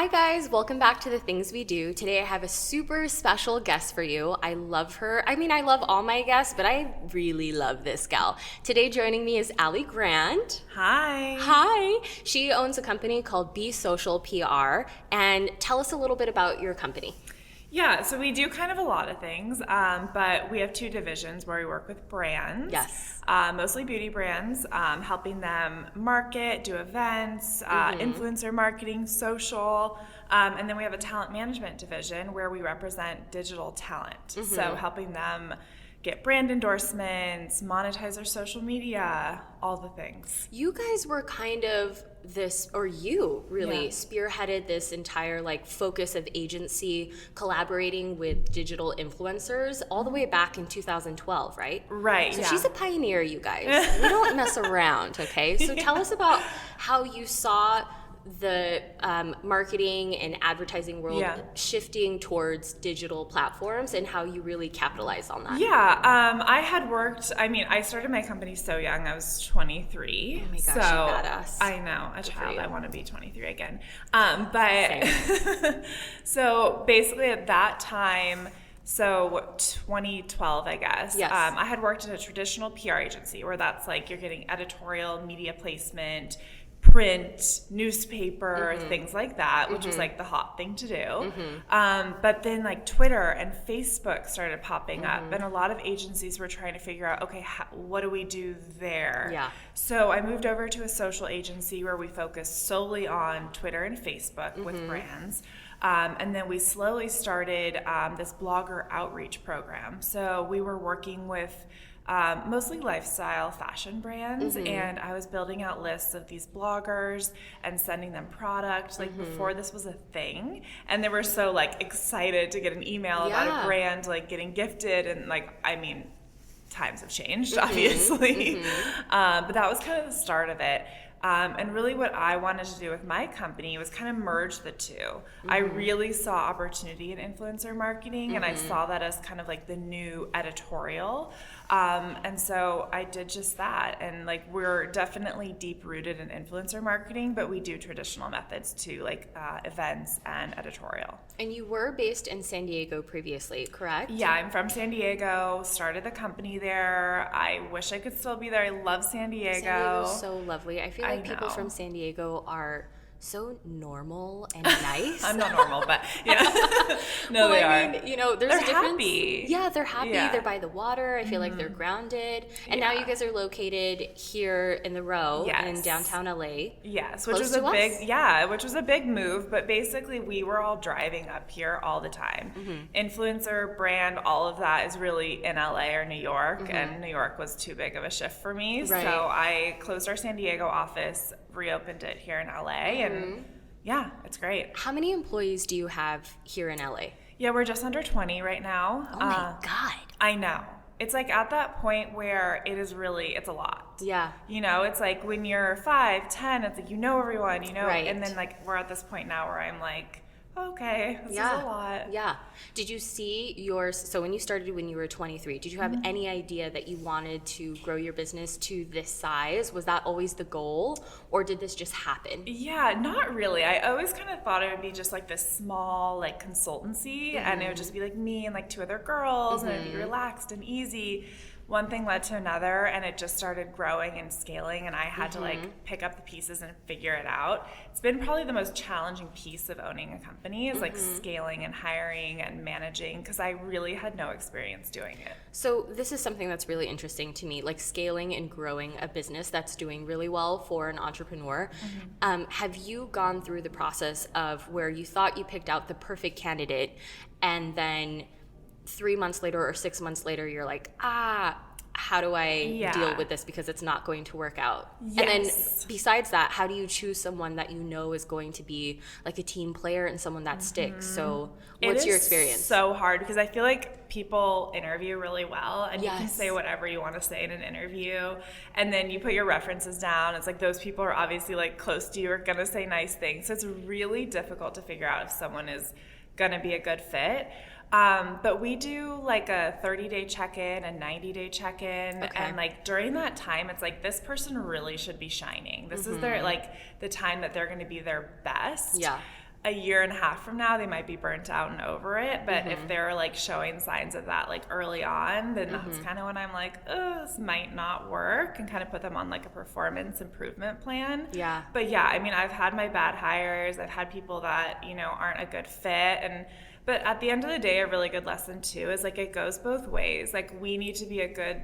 Hi guys, welcome back to The Things We Do. Today I have a super special guest for you. I love her. I mean, I love all my guests, but I really love this gal. Today joining me is Allie Grant. Hi. Hi. She owns a company called Be Social PR. And tell us a little bit about your company. Yeah, so we do kind of a lot of things, but we have two divisions where we work with brands. Yes. Mostly beauty brands, helping them market, do events, influencer marketing, social, and then we have a talent management division where we represent digital talent. So helping them get brand endorsements, monetize their social media, all the things. You guys were kind of this, or you really spearheaded this entire focus of agency collaborating with digital influencers all the way back in 2012, right? Right. So she's a pioneer, you guys. We don't mess around, okay? So tell us about how you saw the marketing and advertising world shifting towards digital platforms and how you really capitalized on that. Yeah, I had worked, I started my company so young. I was 23. Oh my gosh, so you're badass. I know, a child. I want to be 23 again. But so basically at that time, so 2012, I guess. Yes. I had worked at a traditional PR agency where that's you're getting editorial, media placement, print, newspaper, things like that, which was the hot thing to do. But then Twitter and Facebook started popping up, and a lot of agencies were trying to figure out, okay, what do we do there? Yeah. So I moved over to a social agency where we focused solely on Twitter and Facebook with brands. And then we slowly started this blogger outreach program. So we were working with mostly lifestyle fashion brands, and I was building out lists of these bloggers and sending them product before this was a thing, and they were so excited to get an email about a brand getting gifted, and times have changed obviously. But that was kind of the start of it. And really what I wanted to do with my company was kind of merge the two. I really saw opportunity in influencer marketing, and I saw that as kind of the new editorial. And so I did just that. And we're definitely deep rooted in influencer marketing, but we do traditional methods too, events and editorial. And you were based in San Diego previously, correct? Yeah, I'm from San Diego, started the company there. I wish I could still be there. I love San Diego. San Diego's so lovely. I feel like people from San Diego are so normal and nice. I'm not normal, but yeah. No, they are. There's they're a difference. Happy. Yeah, they're happy. Yeah. They're by the water. I feel like they're grounded. And now you guys are located here in the Row in downtown LA. Yes, which was a big move, but basically we were all driving up here all the time. Influencer, brand, all of that is really in LA or New York, and New York was too big of a shift for me. Right. So I closed our San Diego office, reopened it here in LA, and yeah, it's great. How many employees do you have here in LA? Yeah, we're just under 20 right now. Oh my God. I know. It's at that point where it's a lot. Yeah. It's when you're 5, 10, it's everyone, Right. and then we're at this point now where I'm okay, this is a lot. Yeah. Did you see so when you started when you were 23, did you have any idea that you wanted to grow your business to this size? Was that always the goal, or did this just happen? Yeah, not really. I always kind of thought it would be just this small consultancy, and it would just be me and 2 other girls, and it'd be relaxed and easy. One thing led to another, and it just started growing and scaling, and I had to pick up the pieces and figure it out. It's been probably the most challenging piece of owning a company is scaling and hiring and managing, because I really had no experience doing it. So this is something that's really interesting to me, scaling and growing a business that's doing really well for an entrepreneur. Have you gone through the process of where you thought you picked out the perfect candidate, and then 3 months later or 6 months later, you're how do I deal with this because it's not going to work out? Yes. And then besides that, how do you choose someone that is going to be a team player and someone that sticks? So what's your experience? It's so hard because I feel like people interview really well, and you can say whatever you want to say in an interview, and then you put your references down. It's those people are obviously close to you, are going to say nice things. So it's really difficult to figure out if someone is going to be a good fit. But we do a 30-day check-in, a 90-day check-in, and during that time, it's this person really should be shining. This is their the time that they're going to be their best. Yeah. a year and a half from now, they might be burnt out and over it. But if they're like showing signs of that like early on, then that's kind of when I'm like, oh, this might not work, and kind of put them on like a performance improvement plan. Yeah. But yeah, I mean, I've had my bad hires. I've had people that, aren't a good fit. But at the end of the day, a really good lesson too is like it goes both ways. Like we need to be a good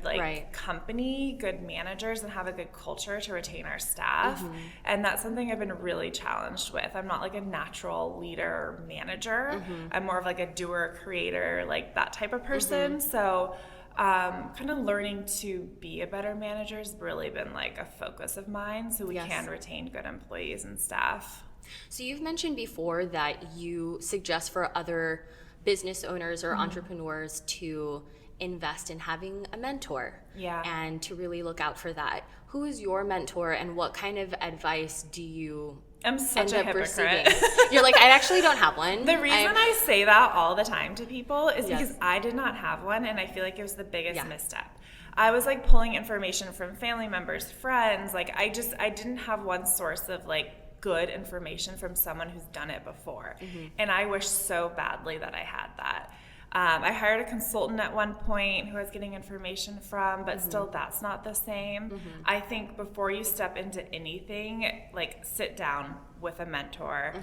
company, good managers, and have a good culture to retain our staff. And that's something I've been really challenged with. I'm not like a natural leader or manager. I'm more of like a doer, creator, like that type of person. So kind of learning to be a better manager has really been like a focus of mine, so we can retain good employees and staff. So you've mentioned before that you suggest for other business owners or entrepreneurs to invest in having a mentor and to really look out for that. Who is your mentor, and what kind of advice do you I'm such end a up hypocrite. receiving? You're like, I actually don't have one. The reason I say that all the time to people is because I did not have one, and I feel like it was the biggest misstep. I was like pulling information from family members, friends. Like I didn't have one source of like good information from someone who's done it before. And I wish so badly that I had that. I hired a consultant at one point who I was getting information from, but still that's not the same. I think before you step into anything, like sit down with a mentor,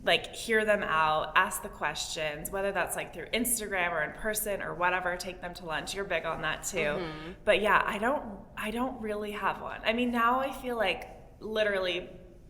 like hear them out, ask the questions, whether that's like through Instagram or in person or whatever, take them to lunch. You're big on that too. But yeah, I don't really have one. I mean, now I feel like literally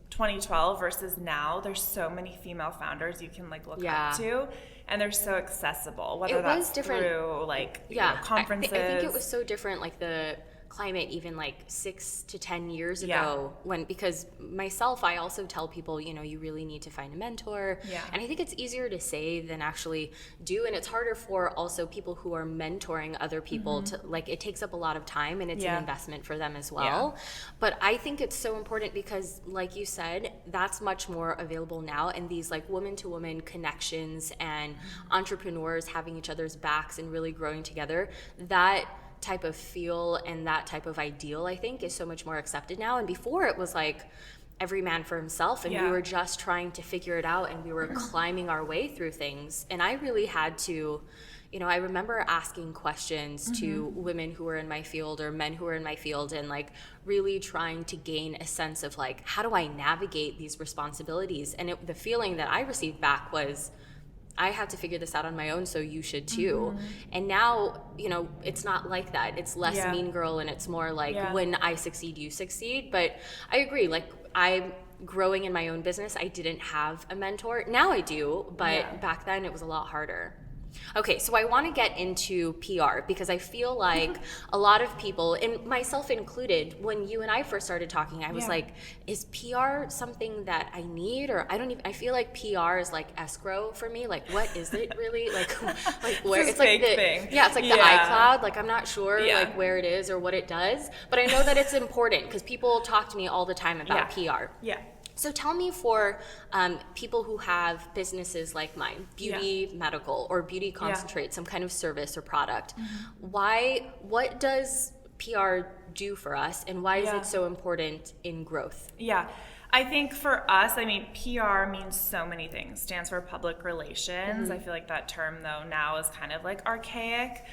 2012 versus now, there's so many female founders you can like look up to, and they're so accessible, whether that's through like conferences. I think it was so different, like the climate even like 6 to 10 years ago, because myself, I also tell people, you really need to find a mentor. And I think it's easier to say than actually do, and it's harder for also people who are mentoring other people to like, it takes up a lot of time, and it's an investment for them as well. But I think it's so important because like you said, that's much more available now, and these like woman to woman connections and entrepreneurs having each other's backs and really growing together, that type of feel and that type of ideal, I think, is so much more accepted now. And before it was like every man for himself, and we were just trying to figure it out, and we were climbing our way through things. And I really had to, I remember asking questions to women who were in my field or men who were in my field, and like really trying to gain a sense of like, how do I navigate these responsibilities? And the feeling that I received back was, I had to figure this out on my own, so you should too. And now, it's not like that. It's less mean girl, and it's more like when I succeed, you succeed. But I agree, like I'm growing in my own business. I didn't have a mentor. Now I do, but back then it was a lot harder. Okay, so I want to get into PR because I feel like a lot of people, and myself included, when you and I first started talking, I was like, is PR something that I need? Or I feel like PR is like escrow for me. Like, what is it really? Like where it's like the thing. Yeah, it's like the iCloud. Like, I'm not sure like where it is or what it does, but I know that it's important because people talk to me all the time about PR. Yeah. So tell me, for people who have businesses like mine, beauty, medical, or beauty concentrate, some kind of service or product, what does PR do for us, and why is it so important in growth? Yeah. I think for us, I mean, PR means so many things. Stands for public relations. I feel like that term, though, now is kind of like archaic.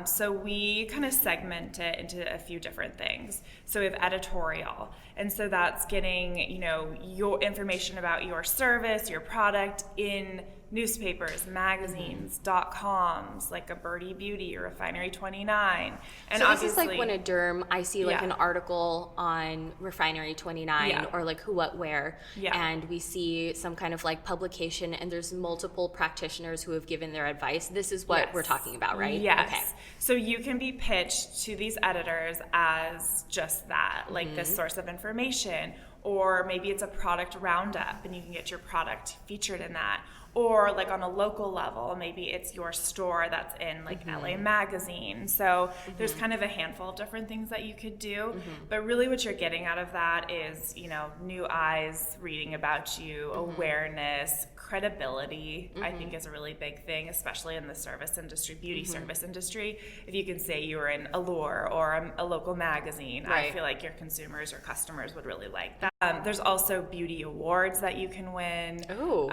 So we kind of segment it into a few different things. So we have editorial. And so that's getting, your information about your service, your product in newspapers, magazines, .coms, like a Birdie Beauty or Refinery 29. And so this is like when a derm, I see like an article on Refinery 29 or like Who What Wear, and we see some kind of like publication, and there's multiple practitioners who have given their advice. This is what we're talking about, right? Yes. Okay. So you can be pitched to these editors as just that, like this source of information, or maybe it's a product roundup and you can get your product featured in that. Or like on a local level, maybe it's your store that's in like LA Magazine. So there's kind of a handful of different things that you could do. But really what you're getting out of that is, you know, new eyes reading about you, awareness, credibility, I think is a really big thing, especially in the service industry, beauty service industry. If you can say you were in Allure or a local magazine, I feel like your consumers or customers would really like that. There's also beauty awards that you can win. Oh.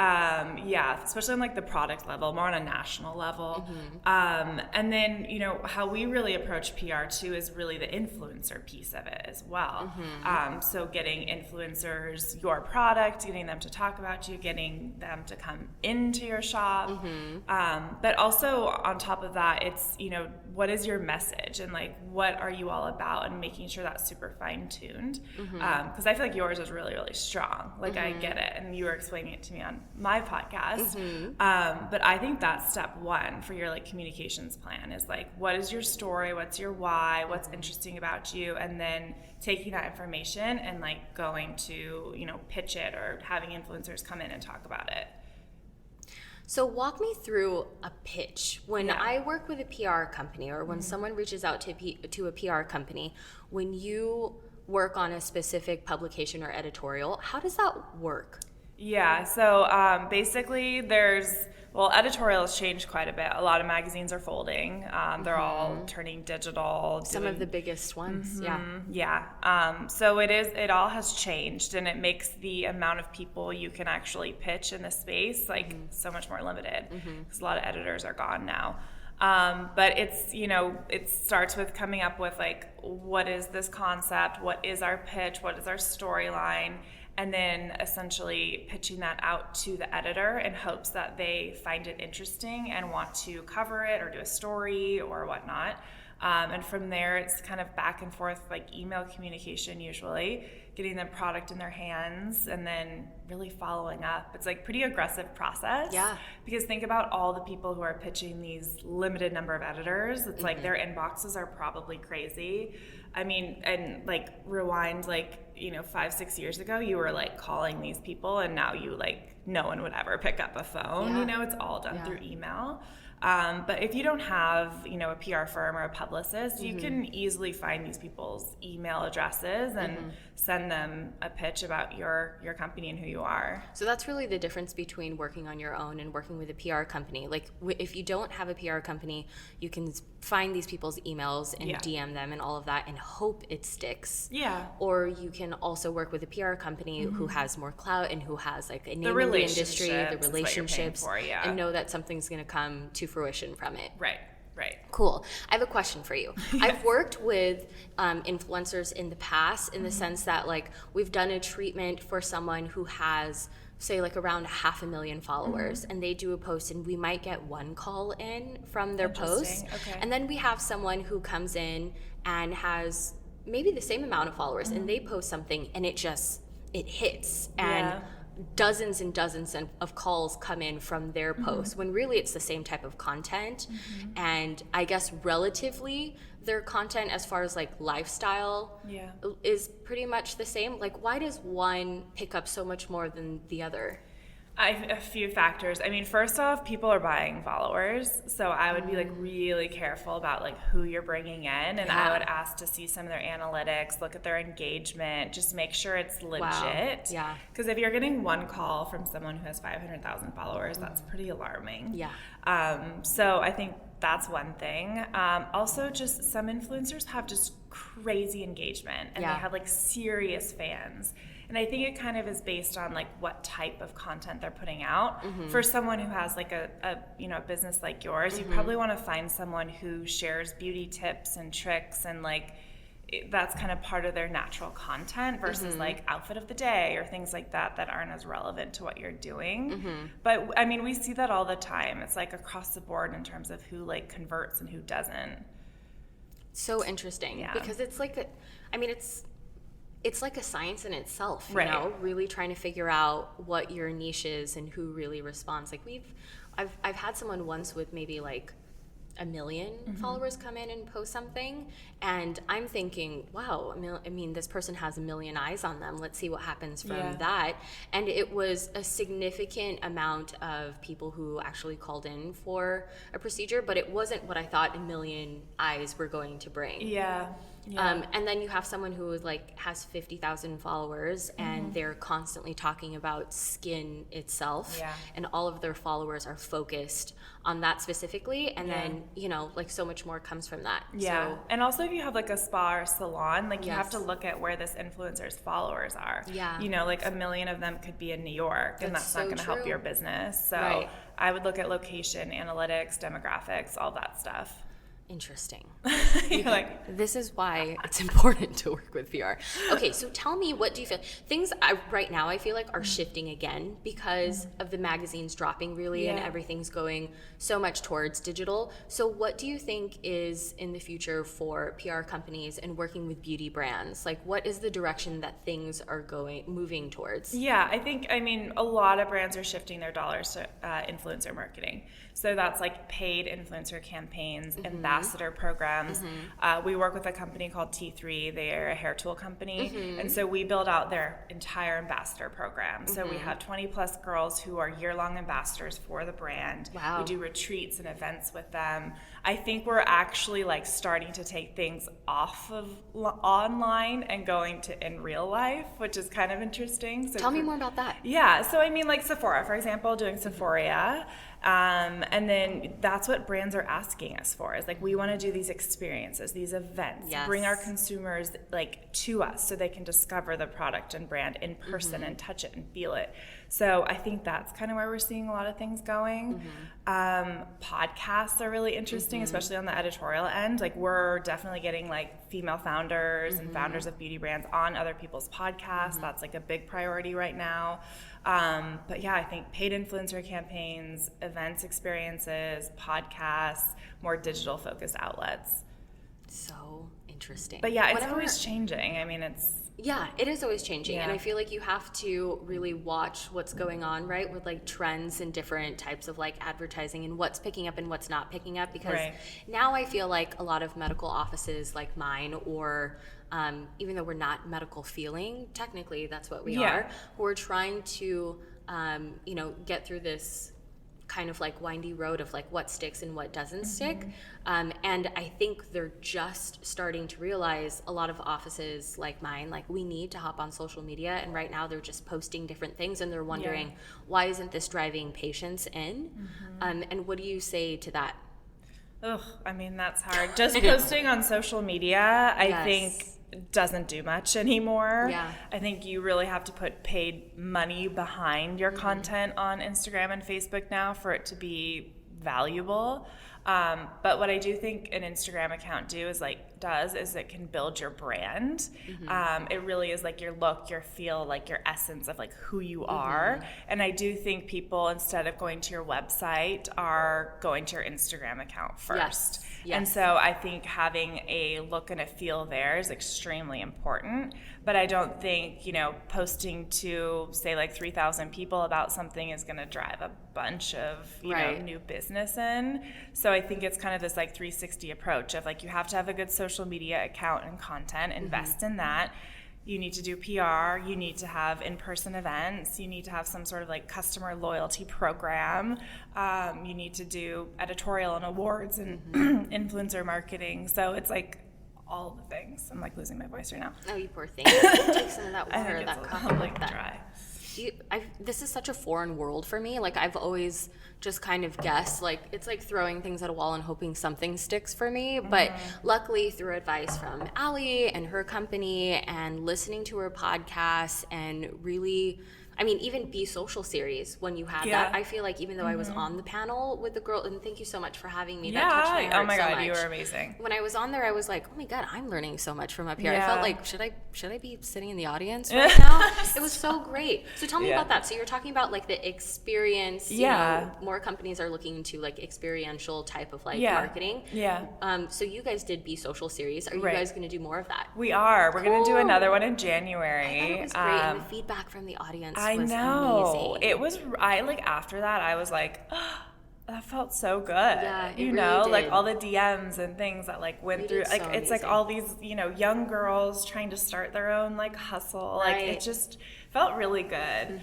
Yeah, especially on like the product level, more on a national level. And then, you know, how we really approach PR too is really the influencer piece of it as well. So getting influencers, your product, getting them to talk about you, getting them to come into your shop. But also on top of that, it's, you know, what is your message and like what are you all about, and making sure that's super fine-tuned. Because I feel like yours is really, really strong. Like I get it, and you were explaining it to me on my podcast. But I think that's step one for your like communications plan is like, what is your story? What's your why? What's interesting about you? And then taking that information and like going to, you know, pitch it or having influencers come in and talk about it. So walk me through a pitch. When I work with a PR company, or when someone reaches out to a PR company, when you work on a specific publication or editorial, how does that work? Yeah, so basically editorial has changed quite a bit. A lot of magazines are folding. They're all turning digital. Some of the biggest ones, So it all has changed, and it makes the amount of people you can actually pitch in the space like so much more limited, because a lot of editors are gone now. But it's, you know, it starts with coming up with like, what is this concept? What is our pitch? What is our storyline? And then essentially pitching that out to the editor in hopes that they find it interesting and want to cover it or do a story or whatnot. And from there, it's kind of back and forth, like email communication usually, getting the product in their hands and then really following up. It's like pretty aggressive process. Yeah. Because think about all the people who are pitching these limited number of editors. It's like their inboxes are probably crazy. I mean, and like rewind like, you know, 5-6 years ago, you were like calling these people, and now you like, no one would ever pick up a phone. You know, it's all done through email. But if you don't have, you know, a PR firm or a publicist, you can easily find these people's email addresses and send them a pitch about your company and who you are. So that's really the difference between working on your own and working with a PR company. Like if you don't have a PR company, you can find these people's emails and DM them and all of that and hope it sticks. Yeah. Or you can also work with a PR company who has more clout and who has like a name in the industry, the relationships, and know that something's going to come to fruition from it. Right. Cool. I have a question for you. I've worked with influencers in the past in the sense that like we've done a treatment for someone who has say like around 500,000 followers and they do a post and we might get one call in from their post. Okay. And then we have someone who comes in and has maybe the same amount of followers and they post something and it hits and dozens and dozens of calls come in from their posts when really it's the same type of content. And I guess relatively their content as far as like lifestyle is pretty much the same. Like why does one pick up so much more than the other? A few factors. I mean, first off, people are buying followers, so I would be like really careful about like who you're bringing in, and I would ask to see some of their analytics, look at their engagement, just make sure it's legit. Wow. Yeah. Because if you're getting one call from someone who has 500,000 followers, that's pretty alarming. Yeah. So I think that's one thing. Also, just some influencers have just crazy engagement, and they have like serious fans. And I think it kind of is based on like what type of content they're putting out. For someone who has like a business like yours, you probably want to find someone who shares beauty tips and tricks and like that's kind of part of their natural content versus like outfit of the day or things like that aren't as relevant to what you're doing. But I mean, we see that all the time. It's like across the board in terms of who like converts and who doesn't. So interesting because it's like it's like a science in itself, you know, really trying to figure out what your niche is and who really responds. Like I've had someone once with maybe like a million followers come in and post something, and I'm thinking, wow, I mean, this person has a million eyes on them. Let's see what happens from that. And it was a significant amount of people who actually called in for a procedure, but it wasn't what I thought a million eyes were going to bring. Yeah. And then you have someone who is like has 50,000 followers and they're constantly talking about skin itself, and all of their followers are focused on that specifically, and then like so much more comes from that. So, and also if you have like a spa or salon, like you have to look at where this influencer's followers are. Like a million of them could be in New York, and that's not going to help your business. So I would look at location, analytics, demographics, all that stuff. Interesting. You're like, this is why it's important to work with PR. Okay, so tell me, what do you feel? Things right now I feel like are shifting again because of the magazines dropping really, and everything's going so much towards digital. So what do you think is in the future for PR companies and working with beauty brands? Like, what is the direction that things are moving towards? Yeah, I mean, a lot of brands are shifting their dollars to influencer marketing. So that's like paid influencer campaigns, ambassador programs. We work with a company called T3. They're a hair tool company. And so we build out their entire ambassador program. So we have 20 plus girls who are year-long ambassadors for the brand. Wow. We do retreats and events with them. I think we're actually like starting to take things off of online and going to in real life, which is kind of interesting. So tell me more about that. Yeah, so I mean, like Sephora, for example, doing Sephoria. And then that's what brands are asking us for, is like, we want to do these experiences, these events, bring our consumers like to us so they can discover the product and brand in person and touch it and feel it. So I think that's kind of where we're seeing a lot of things going. Podcasts are really interesting, especially on the editorial end. Like, we're definitely getting like female founders and founders of beauty brands on other people's podcasts. That's like a big priority right now. But yeah, I think paid influencer campaigns, events, experiences, podcasts, more digital focused outlets. So interesting. But yeah, it's always changing. I mean, it is always changing. And I feel like you have to really watch what's going on, right? With like trends and different types of like advertising and what's picking up and what's not picking up. Because now I feel like a lot of medical offices like mine, or even though we're not medical feeling, technically that's what we are, we're trying to, get through this kind of like windy road of like what sticks and what doesn't stick. And I think they're just starting to realize, a lot of offices like mine, like, we need to hop on social media, and right now they're just posting different things and they're wondering, why isn't this driving patients in? And what do you say to that? I mean, that's hard. Just posting on social media, I think, doesn't do much anymore. I think you really have to put paid money behind your content on Instagram and Facebook now for it to be valuable. But what I do think an Instagram account is it can build your brand. It really is like your look, your feel, like your essence of like who you are. And I do think people, instead of going to your website, are going to your Instagram account first. And so I think having a look and a feel there is extremely important. But I don't think, posting to, say, like 3,000 people about something is going to drive a bunch of, new business in. So I think it's kind of this like 360 approach of like, you have to have a good social media account and content, invest in that. You need to do PR, you need to have in-person events, you need to have some sort of like customer loyalty program, you need to do editorial and awards and influencer marketing. So it's like all the things. I'm like losing my voice right now. Oh, you poor thing. Take some of that water, that coffee, like that. Dry. This is such a foreign world for me. Like, I've always just kind of guessed, like, it's like throwing things at a wall and hoping something sticks for me. But luckily, through advice from Allie and her company and listening to her podcast and really, I mean, even Be Social series, when you had that, I feel like even though I was on the panel with the girl, and thank you so much for having me. That touched my heart oh my God, so much. You were amazing. When I was on there, I was like, oh my God, I'm learning so much from up here. I felt like, should I be sitting in the audience right now? It was so great. So tell me about that. So you're talking about like the experience, you know, more companies are looking into like experiential type of like marketing. So you guys did Be Social series. Are you guys going to do more of that? We are. We're going to do another one in January. I thought it was great. And the feedback from the audience I was know. amazing. It was, after that, I was like, that felt so good. Yeah, it you really know, did. like all the DMs and things that like went You through. did Like so it's like amazing. all these, you know, young girls trying to start their own like hustle. Like Right. it just felt really good.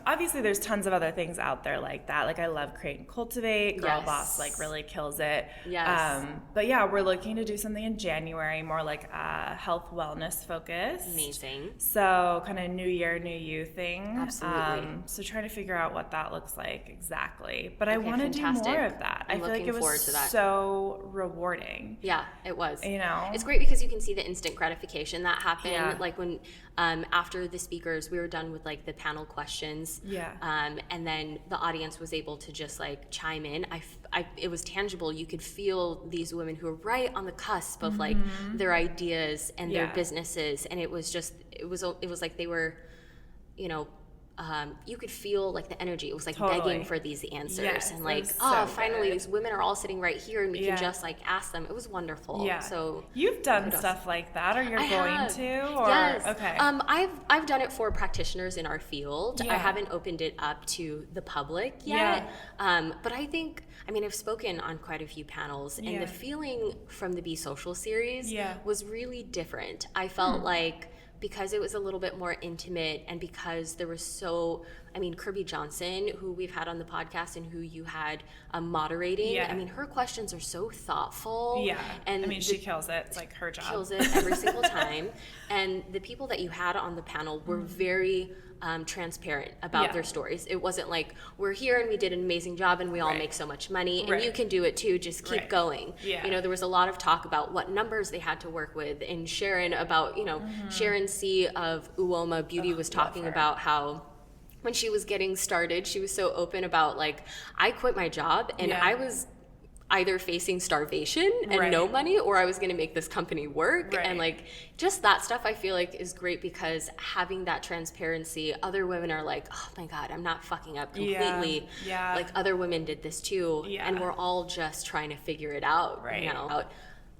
Obviously, there's tons of other things out there like that. Like I love Create and Cultivate. Girl Yes. Boss like really kills it. Yes. But yeah, we're looking to do something in January, more like health wellness focus. Amazing. So kind of new year, new you thing. Absolutely. So trying to figure out what that looks like exactly. But I Okay, want to do fantastic. more of that. I'm I feel like looking it forward was to that. so rewarding. Yeah, it was. You know? It's great because you can see the instant gratification that happened. Yeah. Like when after the speakers, we were done with like the panel questions. Yeah. And then the audience was able to just like chime in. It was tangible. You could feel these women who were right on the cusp of like their ideas and their Yeah. businesses, and it was like they were, you know. You could feel like the energy. It was like Totally. begging for these answers, Yes, and it like, was oh, so finally, good. these women are all sitting right here, and we Yeah. can just like ask them. It was wonderful. Yeah. So You've done kudos. stuff like that, or you're I going have. to? Or Yes. Okay. I've done it for practitioners in our field. Yeah. I haven't opened it up to the public Yeah. yet. But I think, I've spoken on quite a few panels, and Yeah. the feeling from the Be Social series Yeah. was really different. I felt like because it was a little bit more intimate, and because there was Kirby Johnson, who we've had on the podcast and who you had moderating, Yeah. her questions are so thoughtful. Yeah. And she kills it. It's like her job. kills it every single time. And the people that you had on the panel were very transparent about Yeah. their stories. It wasn't like, we're here and we did an amazing job and we all Right. make so much money and Right. you can do it too, just keep Right. going. Yeah. There was a lot of talk about what numbers they had to work with, and Sharon about, Sharon C. of Uoma Beauty was talking her. about how when she was getting started, she was so open about like, I quit my job and Yeah. I was either facing starvation and Right. no money, or I was going to make this company work. Right. And like just that stuff I feel like is great, because having that transparency, other women are like, oh my God, I'm not fucking up completely. Yeah. Like other women did this too. Yeah. And we're all just trying to figure it out. Right.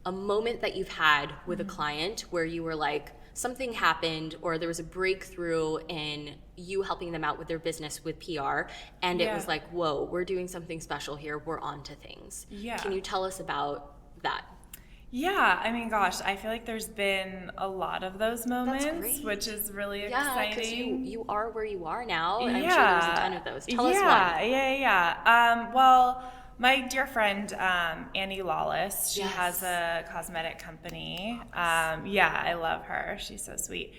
A moment that you've had with a client where you were like, something happened, or there was a breakthrough in you helping them out with their business with PR, and it Yeah. was like, whoa, we're doing something special here, we're on to things. Yeah. Can you tell us about that? Yeah, gosh, I feel like there's been a lot of those moments, great. which is really Yeah, because exciting. you are where you are now, and I'm Yeah. sure there's a ton of those. Tell us one. Yeah. Well, my dear friend Annie Lawless, she Yes. has a cosmetic company. I love her. She's so sweet.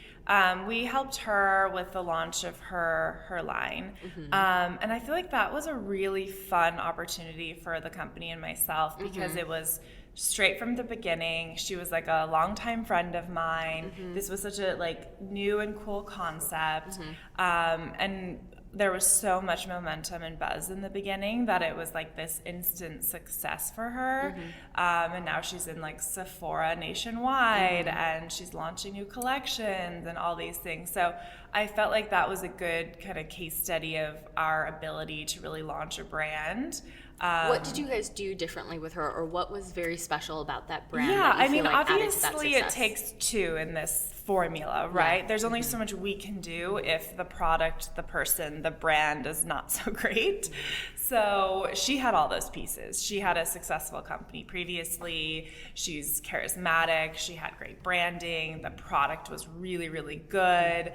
We helped her with the launch of her line, and I feel like that was a really fun opportunity for the company and myself, because it was straight from the beginning. She was like a longtime friend of mine. This was such a like new and cool concept, and there was so much momentum and buzz in the beginning that it was like this instant success for her. And now she's in like Sephora nationwide, and she's launching new collections and all these things. So I felt like that was a good kind of case study of our ability to really launch a brand. What did you guys do differently with her, or what was very special about that brand? Yeah, that you feel like added to that obviously it success? takes two in this formula, right? There's only so much we can do if the product, the person, the brand is not so great. So she had all those pieces. She had a successful company previously. She's charismatic. She had great branding. The product was really, really good.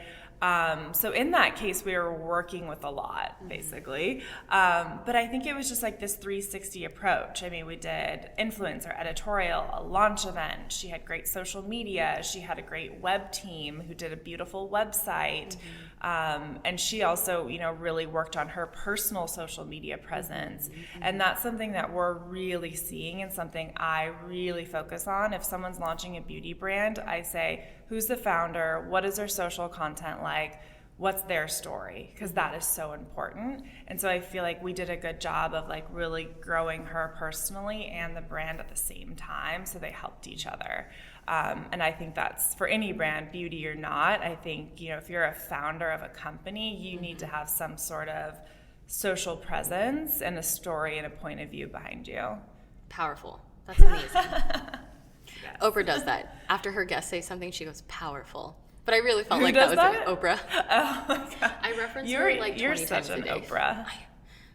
So in that case, we were working with a lot, basically. But I think it was just like this 360 approach. We did influencer, editorial, a launch event. She had great social media. She had a great web team who did a beautiful website. And she also, really worked on her personal social media presence. And that's something that we're really seeing, and something I really focus on. If someone's launching a beauty brand, I say, who's the founder? What is their social content like? What's their story? Because that is so important. And so I feel like we did a good job of like really growing her personally and the brand at the same time, so they helped each other. And I think that's for any brand, beauty or not. I think, if you're a founder of a company, you need to have some sort of social presence and a story and a point of view behind you. Powerful. That's amazing. Yes. Oprah does that. After her guests say something, she goes, powerful. But I really felt like that was like Oprah. Oh my God. I reference You're her like 20 you're times such a an day. Oprah.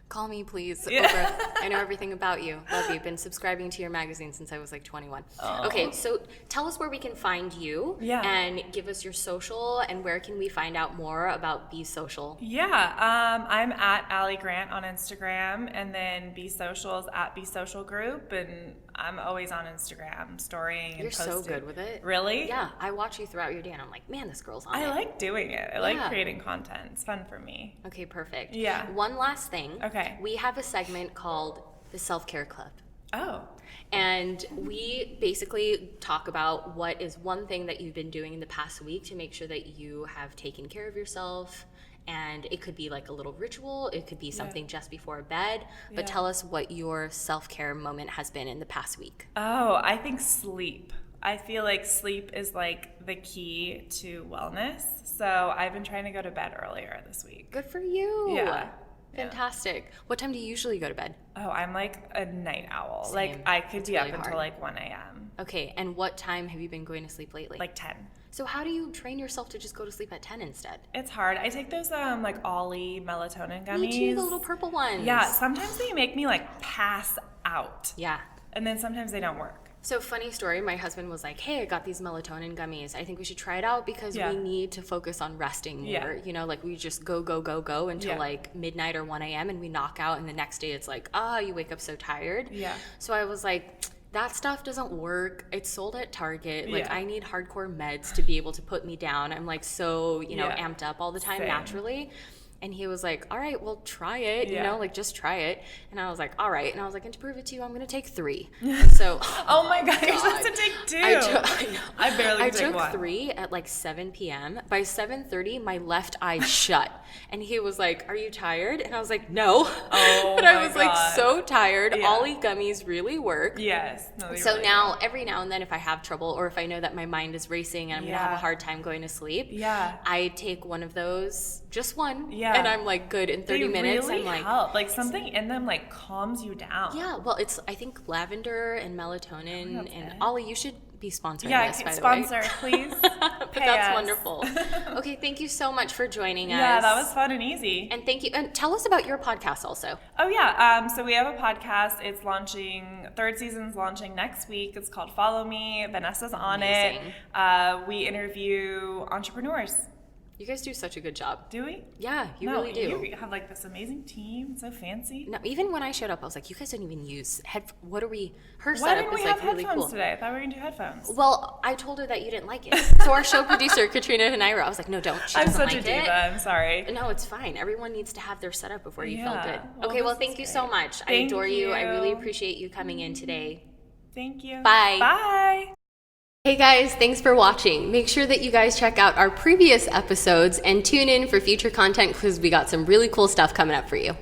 Call me, please. Yeah. Oprah. I know everything about you. Love you. Been subscribing to your magazine since I was like 21. Oh. Okay, so tell us where we can find you. Yeah. And give us your social, and where can we find out more about Be Social? Yeah, I'm at Allie Grant on Instagram, and then Be Social is at Be Social Group, and I'm always on Instagram storying and You're posting. so good with it. Really? Yeah, I watch you throughout your day, and I'm like, man, this girl's on it. I like doing it. I like Yeah. creating content. It's fun for me. Okay, perfect. Yeah. One last thing. Okay. We have a segment called the Self-Care Club. Oh. And we basically talk about what is one thing that you've been doing in the past week to make sure that you have taken care of yourself. And it could be like a little ritual. It could be something just before bed. But Yeah. tell us what your self-care moment has been in the past week. Oh, I think sleep. I feel like sleep is like the key to wellness. So I've been trying to go to bed earlier this week. Good for you. Yeah. Fantastic. What time do you usually go to bed? Oh, I'm like a night owl. Same. Like I could It's be up really until hard. like 1 a.m. Okay, and what time have you been going to sleep lately? Like 10. So how do you train yourself to just go to sleep at 10 instead? It's hard. I take those like Ollie melatonin gummies. Me too, the little purple ones. Yeah, sometimes they make me like pass out. Yeah. And then sometimes they don't work. So funny story, my husband was like, hey, I got these melatonin gummies. I think we should try it out because Yeah. we need to focus on resting more. Yeah. You know, like we just go until Yeah. like midnight or 1 a.m. and we knock out, and the next day it's like, you wake up so tired. Yeah. So I was like, that stuff doesn't work. It's sold at Target. Like Yeah. I need hardcore meds to be able to put me down. I'm like so, Yeah. amped up all the time Same. naturally. And he was like, all right, well, try it, Yeah. like just try it. And I was like, all right. And I was like, and to prove it to you, I'm going to take 3. And so, Oh my God, you're God. supposed to take 2. I barely I take took 1. 3 at like 7 p.m. By 7:30, my left eye shut. And he was like, are you tired? And I was like, no. Oh But I my was like God. so tired. Yeah. Ollie gummies really work. Yes. No, they So really now, every now and then, if I have trouble or if I know that my mind is racing and I'm going to have a Yeah. hard time going to sleep, Yeah. I take one of those, just one, Yeah. and I'm like good in 30 They minutes. really I'm like, help. Like something in them like calms you down. yeah, well, it's, I think lavender and melatonin, that's and it. Ollie, you should be sponsoring Yeah, this, by sponsor, the way. please. But Pay that's us. wonderful. Okay, thank you so much for joining us. Yeah, that was fun and easy. And thank you. And tell us about your podcast also. Oh yeah, so we have a podcast. It's launching. 3rd season's launching next week. It's called Follow Me. Vanessa's on Amazing. it. We interview entrepreneurs. You guys do such a good job. Do we? Yeah, you No, really do. You have like this amazing team. It's so fancy. No, even when I showed up, I was like, you guys don't even use What are we? Her Why setup didn't we is have like really headphones cool. today? I thought we were gonna do headphones. Well, I told her that you didn't like it. So our show producer, Katrina Hanaira, I was like, no, don't. She I'm doesn't such like a diva. it. I'm sorry. No, it's fine. Everyone needs to have their setup before you feel Yeah. good. Well, Okay, well, this is thank you so great. much. I Thank adore you. I really you. appreciate you coming in today. Thank you. Bye. Bye. Hey guys, thanks for watching. Make sure that you guys check out our previous episodes and tune in for future content because we got some really cool stuff coming up for you.